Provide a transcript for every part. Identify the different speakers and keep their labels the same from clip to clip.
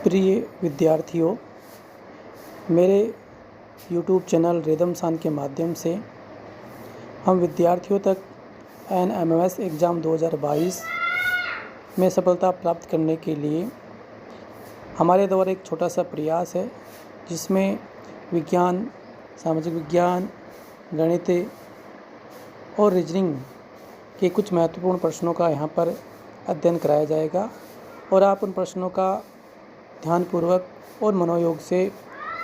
Speaker 1: प्रिय विद्यार्थियों, मेरे YouTube चैनल रिदम सान के माध्यम से हम विद्यार्थियों तक NMMS एग्ज़ाम 2022 में सफलता प्राप्त करने के लिए हमारे द्वारा एक छोटा सा प्रयास है, जिसमें विज्ञान, सामाजिक विज्ञान, गणित और रीजनिंग के कुछ महत्वपूर्ण प्रश्नों का यहाँ पर अध्ययन कराया जाएगा और आप उन प्रश्नों का ध्यानपूर्वक और मनोयोग से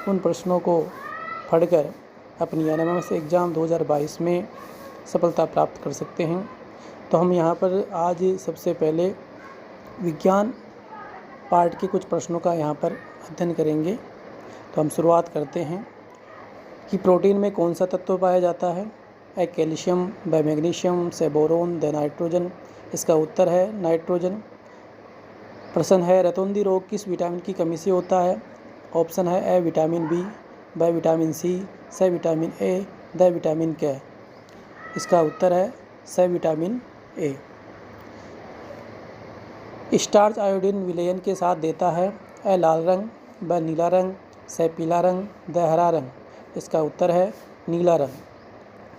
Speaker 1: उन प्रश्नों को पढ़कर अपनी NMMS एग्ज़ाम 2022 में सफलता प्राप्त कर सकते हैं। तो हम यहाँ पर आज सबसे पहले विज्ञान पार्ट के कुछ प्रश्नों का यहाँ पर अध्ययन करेंगे। तो हम शुरुआत करते हैं कि प्रोटीन में कौन सा तत्व पाया जाता है। कैल्शियम, व मैग्नीशियम, से बोरोन, द नाइट्रोजन। इसका उत्तर है नाइट्रोजन। प्रश्न है रतौंधी रोग किस विटामिन की कमी से होता है। ऑप्शन है ए विटामिन बी, ब विटामिन सी, से विटामिन ए, द विटामिन के। इसका उत्तर है से विटामिन ए। स्टार्च आयोडीन विलयन के साथ देता है ए लाल रंग, ब नीला रंग, से पीला रंग, द हरा रंग। इसका उत्तर है नीला रंग।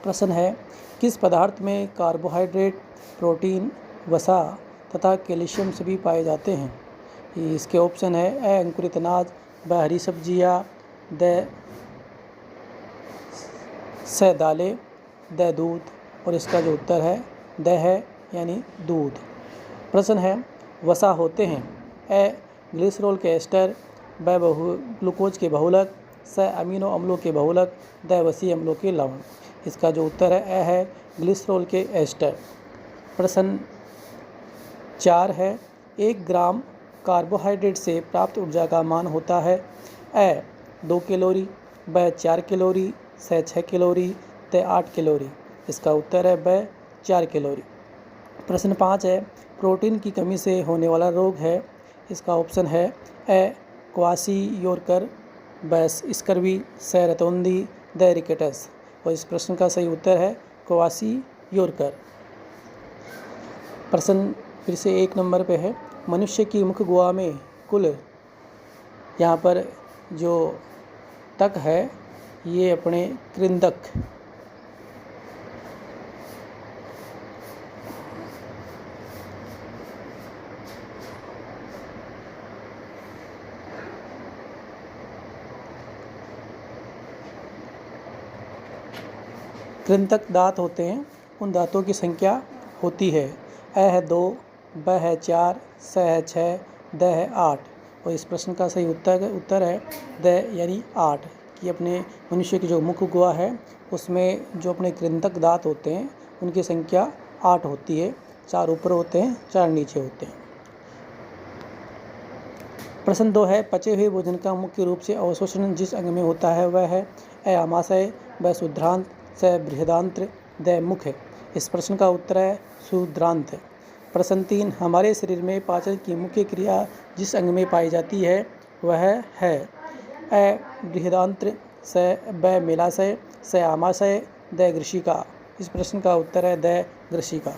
Speaker 1: प्रश्न है किस पदार्थ में कार्बोहाइड्रेट, प्रोटीन, वसा तथा कैल्शियम सभी पाए जाते हैं। इसके ऑप्शन है ए अंकुरित अनाज, ब हरी सब्जियाँ, द से दालें, द दूध। और इसका जो उत्तर है द है यानी दूध। प्रश्न है वसा होते हैं ए ग्लिसरॉल के एस्टर, ब ग्लूकोज के बहुलक, से अमीनो अम्लों के बहुलक, द वसीय अम्लों के लवण। इसका जो उत्तर है ए है ग्लिसरॉल के एस्टर। प्रश्न 4 है 1 ग्राम कार्बोहाइड्रेट से प्राप्त ऊर्जा का मान होता है ए 2 कैलोरी, ब 4 कैलोरी, से 6 कैलोरी, द 8 कैलोरी। इसका उत्तर है ब 4 कैलोरी। प्रश्न 5 है प्रोटीन की कमी से होने वाला रोग है। इसका ऑप्शन है ए क्वाशियोरकर, ब स्कर्वी, से रतौंधी, द रिकेटस। और इस प्रश्न का सही उत्तर है क्वाशियोरकर। प्रश्न फिर से 1 नंबर पे है मनुष्य की मुख गुहा में कुल, यहाँ पर जो तक है ये अपने कृंतक, कृंतक दांत होते हैं। उन दांतों की संख्या होती है ए है 2, ब है 4, से है 6, द है 8। और इस प्रश्न का सही उत्तर है द यानी 8 कि अपने मनुष्य की जो मुख गुहा है उसमें जो अपने कृंतक दांत होते हैं उनकी संख्या 8 होती है। 4 ऊपर होते हैं, 4 नीचे होते हैं। प्रश्न 2 है पचे हुए भोजन का मुख्य रूप से अवशोषण जिस अंग में होता है वह है ए आमाशय, ब शुद्रांत, से बृहदांत्र, द मुख। इस प्रश्न का उत्तर है शुद्रांत। प्रश्न 3 हमारे शरीर में पाचन की मुख्य क्रिया जिस अंग में पाई जाती है वह है ए बृहदांत्र, से ब मेलाशय, से आमाशय, द ग्रशिका। इस प्रश्न का उत्तर है द ग्रशिका।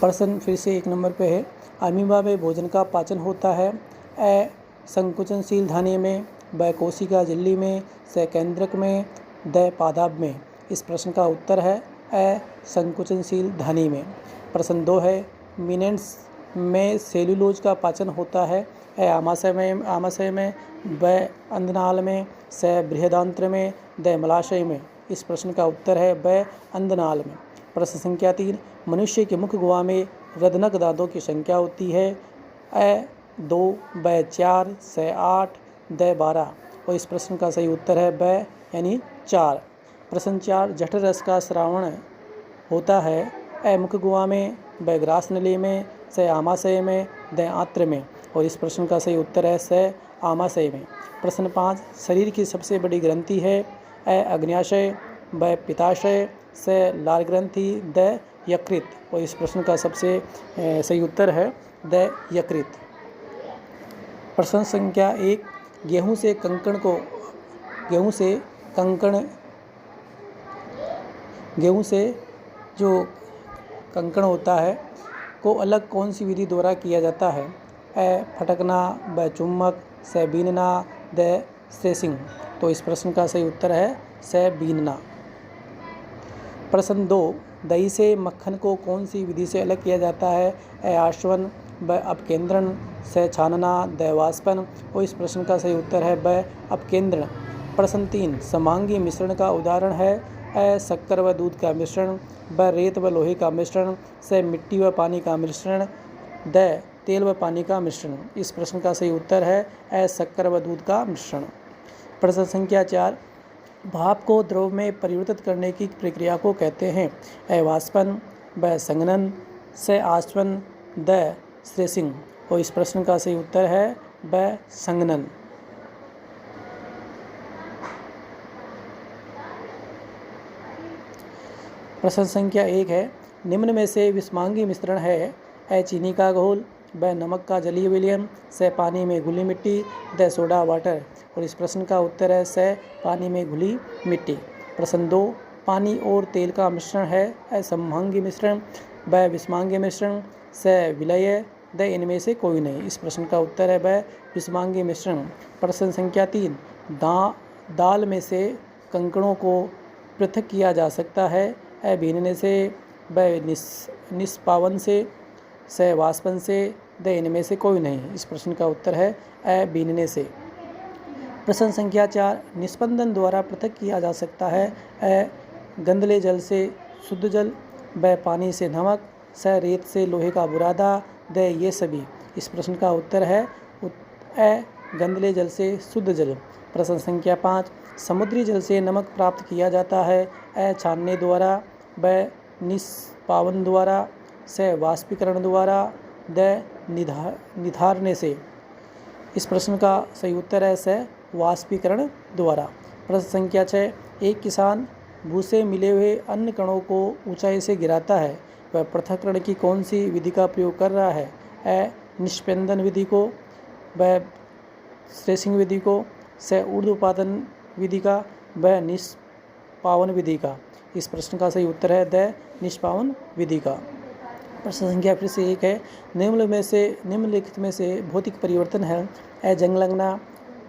Speaker 1: प्रश्न फिर से 1 नंबर पे है अमीबा में भोजन का पाचन होता है ए संकुचनशील धान्य में, ब कोशिका झिल्ली में, से केंद्रक में, द पादाब में। इस प्रश्न का उत्तर है ए संकुचनशील धानी में। प्रश्न 2 है मिनेट्स में सेल्यूलोज का पाचन होता है ए आमाशय में, ब अंधनाल में, से बृहदांत्र में, द मलाशय में। इस प्रश्न का उत्तर है ब अंधनाल में। प्रश्न संख्या 3 मनुष्य के मुख गुहा में रदनक दांतों की संख्या होती है ए 2, ब 4, से 8, द 12। और इस प्रश्न का सही उत्तर है ब यानी 4। प्रश्न 4 जठर रस का श्रावण होता है ए मुख गुहा में, ब ग्रास नली में, से आमाशय में, द आंत्र में। और इस प्रश्न का सही उत्तर है से आमाशय में। प्रश्न 5 शरीर की सबसे बड़ी ग्रंथि है ए अग्न्याशय, ब पित्ताशय, से लाल ग्रंथि, द यकृत। और इस प्रश्न का सबसे सही उत्तर है द यकृत। प्रश्न संख्या 1 गेहूं से जो कंकण होता है को अलग कौन सी विधि द्वारा किया जाता है ए फटकना, ब चुम्बक, से बीनना, द स्ट्रेसिंग। तो इस प्रश्न का सही उत्तर है से बीनना। प्रश्न 2, दही से मक्खन को कौन सी विधि से अलग किया जाता है? ए आश्वन, ब अपकेंद्रण, से छानना, द वाष्पन। और इस प्रश्न का सही उत्तर है ब अपकेंद्रण। प्रश्न 3, समांगी मिश्रण का उदाहरण है? ए शक्कर व दूध का मिश्रण, ब रेत व लोहे का मिश्रण, से मिट्टी व पानी का मिश्रण, द तेल व पानी का मिश्रण। इस प्रश्न का सही उत्तर है ए शक्कर व दूध का मिश्रण। प्रश्न संख्या 4, भाप को द्रव में परिवर्तित करने की प्रक्रिया को कहते हैं? ए वाष्पन, ब संघनन, से आश्वन, द स्ट्रेसिंग। और इस प्रश्न का सही उत्तर है ब संघनन। प्रश्न संख्या 1 है, निम्न में से विषमांगी मिश्रण है? ए चीनी का घोल, ब नमक का जलीय विलयन, से पानी में घुली मिट्टी, द सोडा वाटर। और इस प्रश्न का उत्तर है से पानी में घुली मिट्टी। प्रश्न 2, पानी और तेल का मिश्रण है? ए समभांगी मिश्रण, ब विषमांगी मिश्रण, से विलय, द इनमें से कोई नहीं। इस प्रश्न का उत्तर है ब विषमांगी मिश्रण। प्रश्न संख्या 3, दाल में से कंकड़ों को पृथक किया जा सकता है? ए बीनने से, ब निष्पावन से वाष्पन से, द इनमें से कोई नहीं। इस प्रश्न का उत्तर है ए बीनने से। प्रश्न संख्या 4, निस्पंदन द्वारा पृथक किया जा सकता है? ए गंधले जल से शुद्ध जल, ब पानी से नमक, से रेत से लोहे का बुरादा, द ये सभी। इस प्रश्न का उत्तर है ए गंधले जल से शुद्ध जल। प्रश्न संख्या 5, समुद्री जल से नमक प्राप्त किया जाता है? ए छानने द्वारा, ब निष्पावन द्वारा, से वाष्पीकरण द्वारा, द निधारने से। इस प्रश्न का सही उत्तर है से वाष्पीकरण द्वारा। प्रश्न संख्या 6, एक किसान भूसे मिले हुए अन्य कणों को ऊंचाई से गिराता है, वह पृथक्करण की कौन सी विधि का प्रयोग कर रहा है? ए निष्पेंदन विधि को, ब स्ट्रेसिंग विधि को, से ऊर्ध्वपातन विधि का, ब निष्पावन विधि का। इस प्रश्न का सही उत्तर है द निष्पावन विधि का। प्रश्न संख्या फिर से 1 है, निम्नलिखित में से भौतिक परिवर्तन है? ए जंग लगना,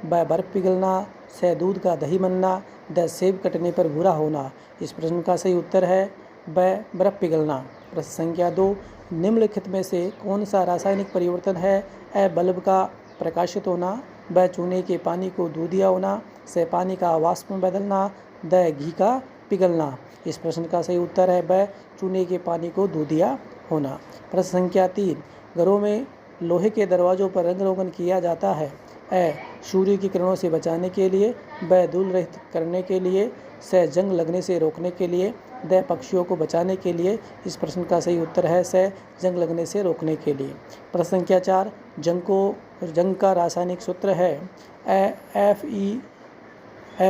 Speaker 1: ब बर्फ पिघलना, से दूध का दही बनना, द सेब कटने पर भूरा होना। इस प्रश्न का सही उत्तर है ब बर्फ पिघलना। प्रश्न संख्या 2, निम्नलिखित में से कौन सा रासायनिक परिवर्तन है? ए बल्ब का प्रकाशित होना, ब चूने के पानी को दूधिया होना, से पानी का वाष्प में बदलना, द घी का पिघलना। इस प्रश्न का सही उत्तर है ब चूने के पानी को दूधिया होना। प्रश्न संख्या 3, घरों में लोहे के दरवाजों पर रंग रोगन किया जाता है? ए सूर्य की किरणों से बचाने के लिए, ब धूल रहित करने के लिए, से जंग लगने से रोकने के लिए, द पक्षियों को बचाने के लिए। इस प्रश्न का सही उत्तर है से जंग लगने से रोकने के लिए। प्रश्न संख्या 4, जंग का रासायनिक सूत्र है? ए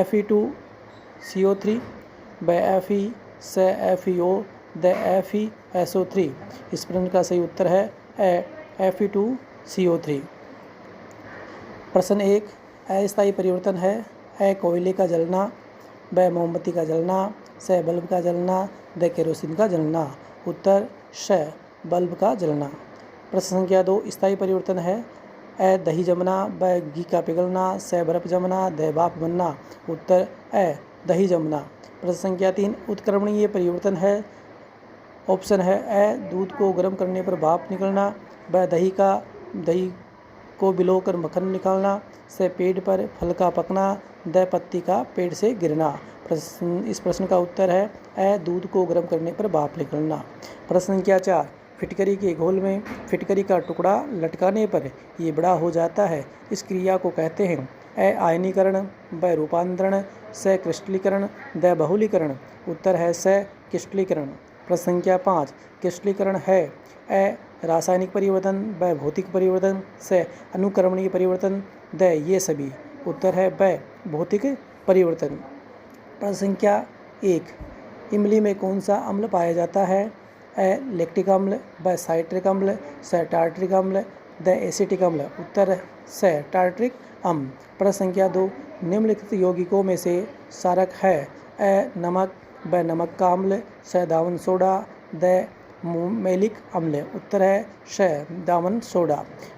Speaker 1: Fe2CO3, ब Fe, से FeO, द FeSO3। इस प्रश्न का सही उत्तर है Fe2CO3। प्रश्न 1, अस्थायी परिवर्तन है? ए कोयले का जलना, ब मोमबत्ती का जलना, से बल्ब का जलना, द केरोसिन का जलना। उत्तर श बल्ब का जलना। प्रश्न संख्या 2, स्थायी परिवर्तन है? ए दही जमना, ब घी का पिघलना, से बर्फ जमना, द भाप बनना। उत्तर ए दही जमना। प्रश्न संख्या 3, उत्क्रमणीय परिवर्तन है? ऑप्शन है ए दूध को गर्म करने पर भाप निकलना, ब दही को भिगोकर मक्खन निकालना, से पेड़ पर फल का पकना, द पत्ती का पेड़ से गिरना। इस प्रश्न का उत्तर है ए दूध को गर्म करने पर भाप निकलना। प्रश्न संख्या 4, फिटकरी के घोल में फिटकरी का टुकड़ा लटकाने पर ये बड़ा हो जाता है, इस क्रिया को कहते हैं? ए आयनीकरण, ब रूपांतरण, से क्रिस्टलीकरण, द बहुलीकरण। उत्तर है से क्रिस्टलीकरण। प्रश्न संख्या 5, क्रिस्टलीकरण है? ए रासायनिक परिवर्तन, ब भौतिक परिवर्तन, से अनुक्रमणीय परिवर्तन, द ये सभी। उत्तर है ब भौतिक परिवर्तन। प्रश्न संख्या 1, इमली में कौन सा अम्ल पाया जाता है? ए लैक्टिक अम्ल, ब साइट्रिक अम्ल, से टार्ट्रिक अम्ल, द एसिटिक अम्ल। उत्तर से टार्ट्रिक अम्ल। प्रश्न संख्या 2, निम्नलिखित यौगिकों में से क्षारक है? ए नमक, ब नमक का अम्ल, से दावन सोडा, द मैलिक अम्ल, उत्तर है श दामन सोडा।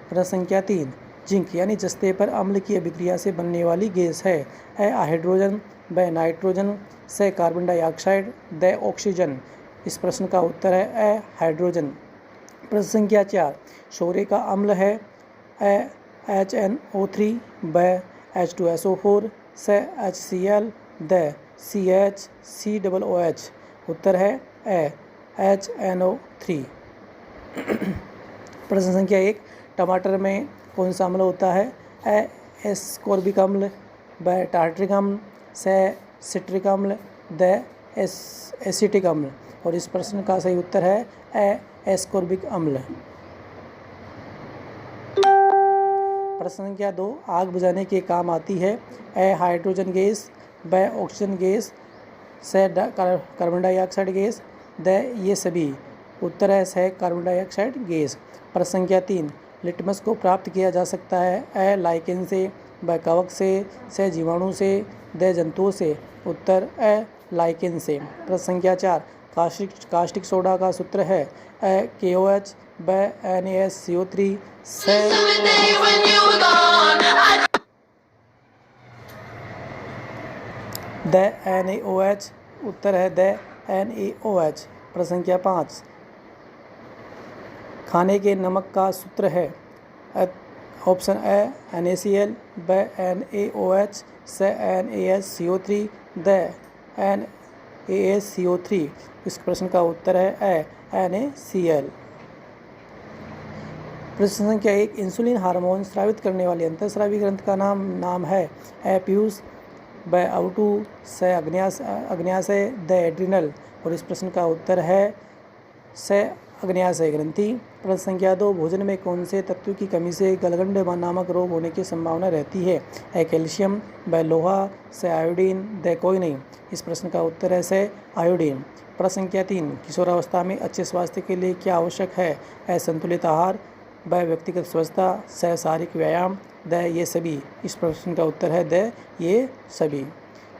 Speaker 1: प्रश्न संख्या 3, जिंक यानी जस्ते पर अम्ल की अभिक्रिया से बनने वाली गैस है। हाइड्रोजन, ब नाइट्रोजन, स कार्बन डाइऑक्साइड, द ऑक्सीजन। इस प्रश्न का उत्तर है हाइड्रोजन। प्रश्न संख्या 4, सोरे का अम्ल है HNO3, ब H2SO4, स HCl, द CHCOOH। उत्तर है HNO3। प्रश्न संख्या 1, टमाटर में कौन सा अम्ल होता है? एस्कॉर्बिक अम्ल, ब टार्ट्रिक अम्ल, स सिट्रिक अम्ल, द एसिटिक अम्ल। और इस प्रश्न का सही उत्तर है एस्कॉर्बिक अम्ल। प्रश्न संख्या 2, आग बुझाने के काम आती है। हाइड्रोजन गैस, ब ऑक्सीजन गैस, स कार्बन डाइऑक्साइड गैस, द ये सभी। उत्तर है स कार्बन डाइऑक्साइड गैस। प्रश्न संख्या 3, लिटमस को प्राप्त किया जा सकता है। लाइकेन से, ब कवक से, स जीवाणु से, द जंतुओं से। उत्तर लाइकेन से। प्रश्न संख्या 4, कास्टिक सोडा का सूत्र है KOH, ब NaSCO3, द NaOH। उत्तर है द NaOH। प्रश्न संख्या 5, खाने के नमक का सूत्र है। ऑप्शन NaCl, ब NaOH, स NaSCO3, द NaSCO3। इस प्रश्न का उत्तर है NaCl। प्रश्न संख्या 1, इंसुलिन हार्मोन स्रावित करने वाले अंतःस्रावी ग्रंथि का नाम है। पीयूष, ब आउटू, स अग्न्याशय, द एड्रिनल। और इस प्रश्न का उत्तर है स अग्न्याशय ग्रंथि। प्रश्न संख्या 2, भोजन में कौन से तत्व की कमी से गलगंड नामक रोग होने की संभावना रहती है? कैल्शियम, ब लोहा, स आयोडीन, द कोई नहीं। इस प्रश्न का उत्तर है स आयोडीन। प्रश्न संख्या 3, किशोरावस्था में अच्छे स्वास्थ्य के लिए क्या आवश्यक है? संतुलित आहार, ब व्यक्तिगत स्वच्छता, स शारीरिक व्यायाम, द ये सभी। इस प्रश्न का उत्तर है द ये सभी।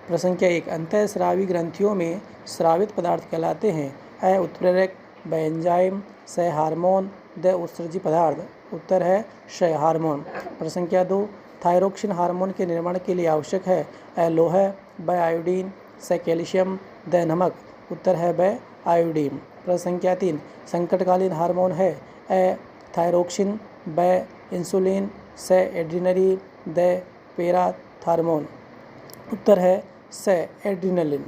Speaker 1: प्रश्न संख्या 1, अंतःस्रावी ग्रंथियों में स्रावित पदार्थ कहलाते हैं। उत्प्रेरक, ब एंजाइम, स हार्मोन, द उत्सर्जी पदार्थ। उत्तर है श हार्मोन। प्रश्न संख्या 2, थायरोक्सिन हार्मोन के निर्माण के लिए आवश्यक है। लोह, ब आयोडीन, स कैल्शियम, द नमक। उत्तर है ब आयोडीन। प्रश्न संख्या 3, संकटकालीन हार्मोन है। थायरोक्सिन, ब इंसुलिन, स एड्रिनरी, द पैराथार्मोन। उत्तर है स एड्रिनलिन।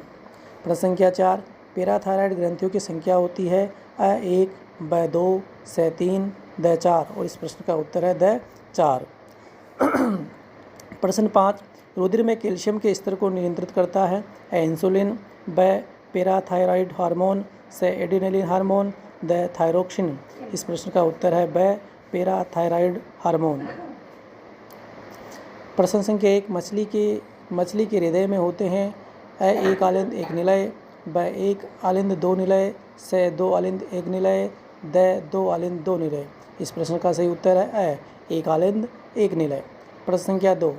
Speaker 1: प्रश्न संख्या 4, पैराथायराइड ग्रंथियों की संख्या होती है 1, ब 2, स 3, द 4। और इस प्रश्न का उत्तर है द 4। प्रश्न 5, रुधिर में कैल्शियम के स्तर को नियंत्रित करता है। इंसुलिन, ब पैराथायराइड हार्मोन, स एड्रिनलिन हार्मोन, द थायरोक्सिन। इस प्रश्न का उत्तर है ब पैराथायराइड हार्मोन। प्रश्न संख्या 1, मछली के हृदय में होते हैं एक आलिंद एक निलय, ब एक आलिंद दो निलय, स दो आलिंद एक निलय, द दो आलिंद दो निलय। इस प्रश्न का सही उत्तर है एक आलिंद एक निलय। प्रश्न संख्या 2,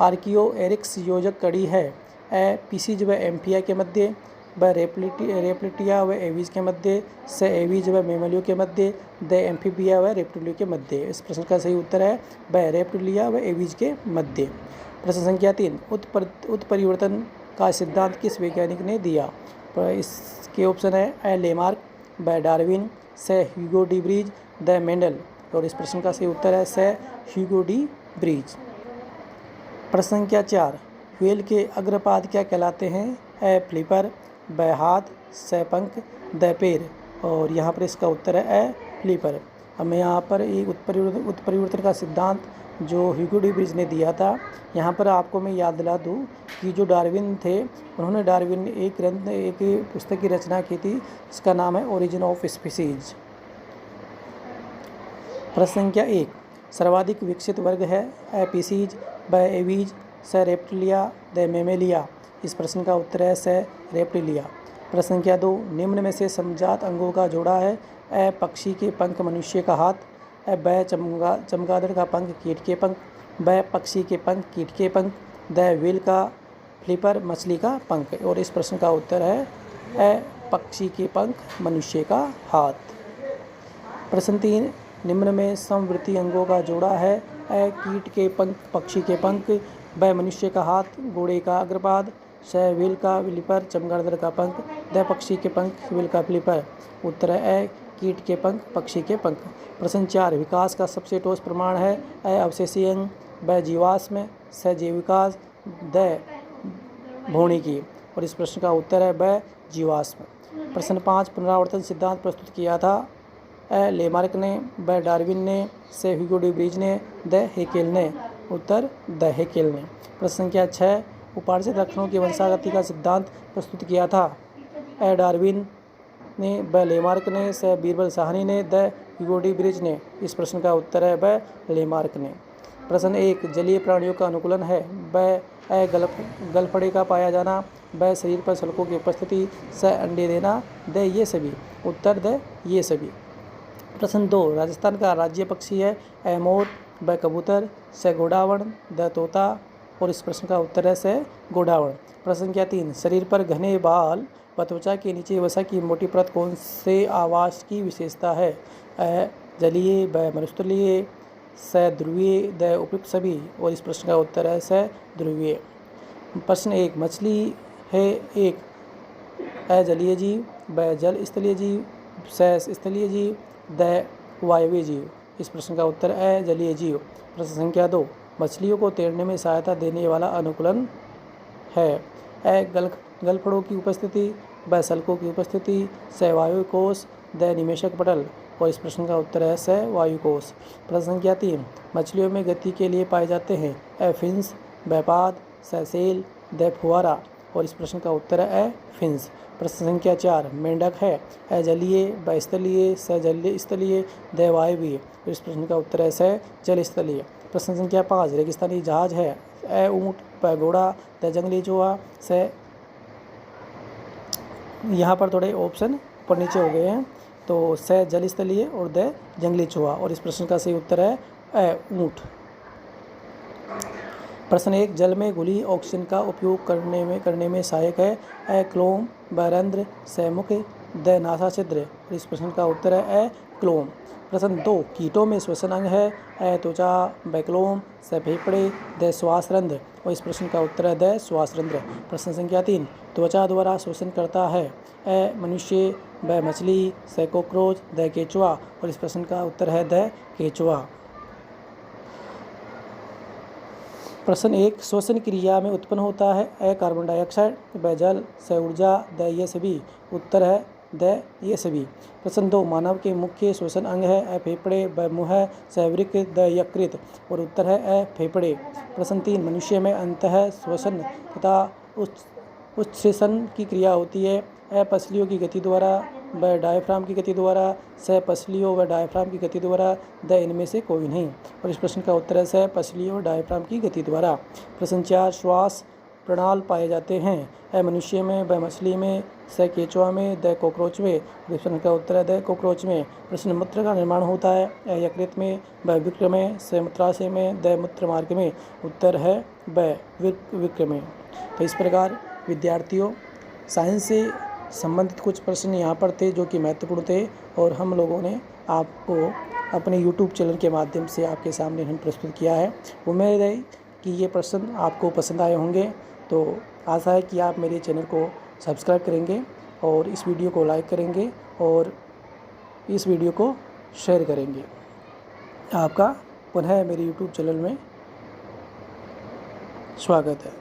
Speaker 1: आर्कियो एरिक्स योजक कड़ी है। पीसीज व एम्फिया के मध्य, ब रेप्लिटिया व एवीज के मध्य, स एवीज व मेमलियो के मध्य, द एम्फीबिया व रेप्टिलियो के मध्य। इस प्रश्न का सही उत्तर है ब रेप्टिलिया व एवीज के मध्य। प्रश्न संख्या 3, उत्परिवर्तन का सिद्धांत किस वैज्ञानिक ने दिया? इसके ऑप्शन है लेमार्क, ब डार्विन, स Hugo de Vries, the Mendel. और इस प्रश्न का सही उत्तर है स ह्यूगो डी ब्रीज। प्रश्न संख्या 4, व्हेल के अग्रपाद क्या कहलाते हैं? फ्लिपर, ब हाथ, स पंख, द पैर। और यहाँ पर इसका उत्तर है फ्लिपर। अब मैं यहाँ पर एक उत्परिवर्तन का सिद्धांत जो ह्यूगो डी ब्रीज ने दिया था, यहाँ पर आपको मैं याद दिला दूँ कि जो डार्विन थे, उन्होंने डार्विन ने एक पुस्तक की रचना की थी, इसका नाम है ओरिजिन ऑफ स्पीसीज। प्रश्न संख्या 1, सर्वाधिक विकसित वर्ग है। पीसीज, ब एवीज, स रेप्टिलिया, द मेमेलिया। इस प्रश्न का उत्तर है स रेप्टिलिया। प्रश्न संख्या 2, निम्न में से समजात अंगों का जोड़ा है। पक्षी के पंख मनुष्य का हाथ, ब चमगादड़ का पंख कीट के पंख, ब पक्षी के पंख कीट के पंख, द व्हेल का फ्लिपर मछली का पंख। और इस प्रश्न का उत्तर है पक्षी के पंख, मनुष्य का हाथ। प्रश्न 3, निम्न में समवर्ती अंगों का जोड़ा है। ए कीट के पंख, पक्षी के पंख, ब मनुष्य का हाथ, घोड़े का अग्रपाद, स व्हेल का फ्लिपर, चमगादड़ का पंख, द पक्षी के पंख, व्हेल का फ्लिपर। उत्तर है ए कीट के पंख, पक्षी के पंख। प्रश्न 4, विकास का सबसे ठोस प्रमाण है। ए अवशेषीय अंग, ब जीवाश्म, स जैव विकास, द भौणिकी। और इस प्रश्न का उत्तर है ब जीवाश्म। प्रश्न 5, पुनरावर्तन सिद्धांत प्रस्तुत किया था। ए लेमार्क ने, ब डार्विन ने, स ह्यूगो डी ब्रीज ने, द हेकेल ने। उत्तर द हेकेल ने। प्रश्न संख्या 6, उपार्जित लक्षणों की वंशागति का सिद्धांत प्रस्तुत किया था। ए डार्विन ने, ब लेमार्क ने, स बीरबल साहनी ने, द ह्यूगो डी ब्रीज ने। इस प्रश्न का उत्तर है ब लेमार्क ने। प्रश्न 1, जलीय प्राणियों का अनुकूलन है। ब ए गलफड़े का पाया जाना, ब शरीर पर सलकों की उपस्थिति, स अंडे देना, द ये सभी। उत्तर द ये सभी। प्रश्न 2, राजस्थान का राज्य पक्षी है। ए मोर, ब कबूतर, स घोड़ावण, द तोता। और इस प्रश्न का उत्तर है स घोड़ावण। प्रश्न संख्या 3, शरीर पर घने बाल व त्वचा के नीचे वसा की मोटी परत कौन से आवास की विशेषता है। ए जलीय, ब मरुस्थलीय, स ध्रुवीय, द उपयुक्त सभी। और इस प्रश्न का उत्तर है स ध्रुवीय। प्रश्न 1, मछली है एक ए जलीय जीव, ब जल स्थलीय जीव, स स्थलीय जीव, द वायवीय जीव। इस प्रश्न का उत्तर है जलीय जीव। प्रश्न संख्या 2, मछलियों को तैरने में सहायता देने वाला अनुकूलन है। ए गलफड़ों की उपस्थिति, ब सल्कों की उपस्थिति, स वायुकोश, द निमेशक पटल। और इस प्रश्न का उत्तर है स वायुकोश। प्रश्न संख्या 3, मछलियों में गति के लिए पाए जाते हैं। ए फिन्स, ब पाद, स सेल, द फुहारा। और इस प्रश्न का उत्तर है ए फिन्स। प्रश्न संख्या 4, मेंढक है। ए जलीय, ब स्थलीय, स जल स्थलीय, द वायवीय। इस प्रश्न का उत्तर है स जल स्थलीय। प्रश्न संख्या 5, रेगिस्तानी जहाज है। ए ऊँट, ब घोड़ा, द जंगली चूहा, स। यहाँ पर थोड़े ऑप्शन ऊपर नीचे हो गए हैं, तो स जल स्थलीय और द जंगली चूहा। और इस प्रश्न का सही उत्तर है ए ऊँट। प्रश्न 1, जल में घुली ऑक्सीजन का उपयोग करने में सहायक है। ए क्लोम, ब रंध्र, स मुख, द नासा छिद्र। इस प्रश्न का उत्तर है ए क्लोम। प्रश्न 2, कीटों में श्वसन अंग है। ए त्वचा, ब क्लोम, स फेफड़े, द श्वास रंध्र। और इस प्रश्न का उत्तर है द श्वास रंध्र। प्रश्न संख्या 3, त्वचा द्वारा श्वसन करता है। ए मनुष्य, ब मछली, स कॉकरोच, द केचुआ। और इस प्रश्न का उत्तर है द केचुआ। प्रश्न 1, श्वसन क्रिया में उत्पन्न होता है। ए कार्बन डाइऑक्साइड, ब जल, स ऊर्जा, द ये सभी। उत्तर है द ये सभी। प्रश्न 2, मानव के मुख्य श्वसन अंग है। ए फेफड़े, ब मुँह, स वृक्क, द यकृत। और उत्तर है ए फेफड़े। प्रश्न 3, मनुष्य में अंतः श्वसन तथा उत्सेचन की क्रिया होती है। ए पसलियों की गति द्वारा, ब डायफ्राम की गति द्वारा, स पसलियों व डायफ्राम की गति द्वारा, द इनमें से कोई नहीं। और इस प्रश्न का उत्तर है स पसलियों व डायफ्राम की गति द्वारा। प्रश्न 4, श्वास प्रणाल पाए जाते हैं। ए मनुष्य में, ब मछली में, स केचुआ में, द कॉकरोच में। इस प्रश्न का उत्तर है द कॉकरोच में। प्रश्न, मूत्र का निर्माण होता है। ए यकृत में, ब वृक्क में, स मूत्राशय में, द मूत्र मार्ग में। उत्तर है ब वृक्क में। तो इस प्रकार विद्यार्थियों, साइंस से संबंधित कुछ प्रश्न यहाँ पर थे जो कि महत्वपूर्ण थे, और हम लोगों ने आपको अपने YouTube चैनल के माध्यम से आपके सामने हम प्रस्तुत किया है। उम्मीद है कि ये प्रश्न आपको पसंद आए होंगे। तो आशा है कि आप मेरे चैनल को सब्सक्राइब करेंगे और इस वीडियो को लाइक करेंगे और इस वीडियो को शेयर करेंगे। आपका पुनः मेरे YouTube चैनल में स्वागत है।